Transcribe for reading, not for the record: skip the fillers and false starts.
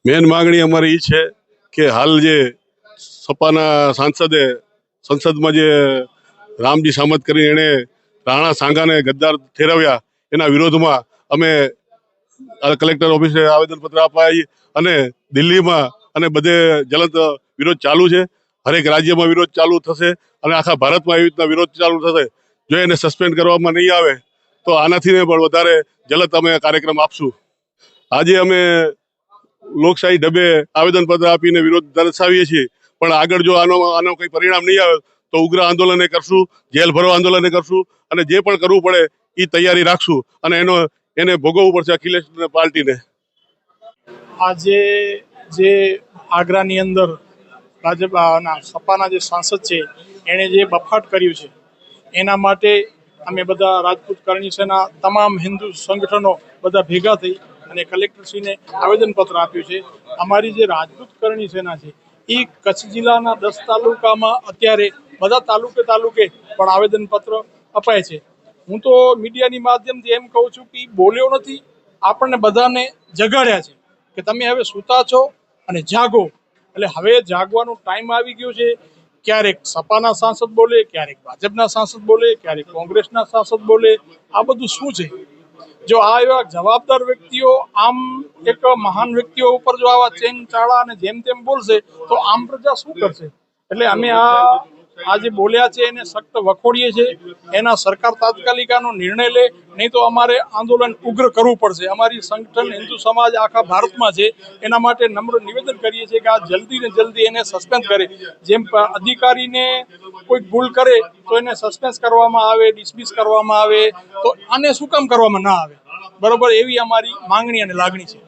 Main માંગણી અમારી એ છે કે હાલ જે સપાના સાંસદે સંસદમાં જે રામજી સામત કરીને એણે રાણા સાંગાને ગદ્દાર ઠેરવ્યા એના વિરોધમાં અમે કલેક્ટર ઓફિસે આવેદનપત્ર અપાઈ અને દિલ્હીમાં અને બધે જલદ વિરોધ ચાલુ છે. હરેક રાજ્યમાં વિરોધ ચાલુ થશે અને આખા ભારતમાં એવી રીતના વિરોધ ચાલુ થશે. જો એને સસ્પેન્ડ કરવામાં નહીં આવે તો આનાથી પણ વધારે જલદ અમે કાર્યક્રમ આપશું. આજે અમે લોકશાહી ઢબે આવેદનપત્ર આપીને વિરોધ દર્શાવીએ છીએ, પણ આગળ જો આનો કોઈ પરિણામ નહીં આવે તો ઉગ્ર આંદોલન કરશું, જેલ ભરો આંદોલન કરશું અને જે પણ કરવું પડે એ તૈયારી રાખશું અને એને ભોગવવું પડશે અખિલેશ પાર્ટીને. આજે જે આગ્રાની અંદર ભાજપના સપાના જે સાંસદ છે એણે જે બફાટ કર્યું છે એના માટે અમે બધા રાજપૂત કરણી સેના તમામ હિન્દુ સંગઠનો બધા ભેગા થઈ અને કલેક્ટરશ્રીને આવેદનપત્ર આપ્યું છે. અમારી જે રાજપૂત કરણી સેના છે એ કચ્છ જિલ્લાના 10 તાલુકામાં અત્યારે બધા તાલુકે પણ આવેદનપત્ર અપાય છે. હું તો મીડિયાની માધ્યમથી એમ કહું છું કે બોલ્યો નથી, આપણને બધાને જગાડ્યા છે કે તમે હવે સૂતા છો અને જાગો. એટલે હવે જાગવાનો ટાઈમ આવી ગયો છે. ક્યારેક સપાના સાંસદ બોલે, ક્યારેક ભાજપના સાંસદ બોલે, ક્યારેક કોંગ્રેસના સાંસદ બોલે. આ બધું શું છે? જો આ એવા જવાબદાર વ્યક્તિઓ, આમ એક મહાન વ્યક્તિઓ ઉપર જો આવા ચેન ચાળા અને જેમ તેમ બોલશે તો આમ પ્રજા શું કરશે? એટલે અમે આ જે બોલ્યા છે એને સખ્ત વખોડીએ છીએ. એના સરકાર તાત્કાલિક આનો નિર્ણય લે, નહીં તો અમારે આંદોલન ઉગ્ર કરવું પડશે. અમારી સંગઠન હિન્દુ સમાજ આખા ભારતમાં છે, એના માટે નમ્ર નિવેદન કરીએ છીએ કે આ જલ્દી ને જલ્દી એને સસ્પેન્ડ કરે. જેમ અધિકારીને કોઈ ભૂલ કરે તો એને સસ્પેન્ડ કરવામાં આવે, ડિસમિસ કરવામાં આવે, તો આને શું કામ કરવામાં ના આવે? બરોબર, એવી અમારી માંગણી અને લાગણી છે.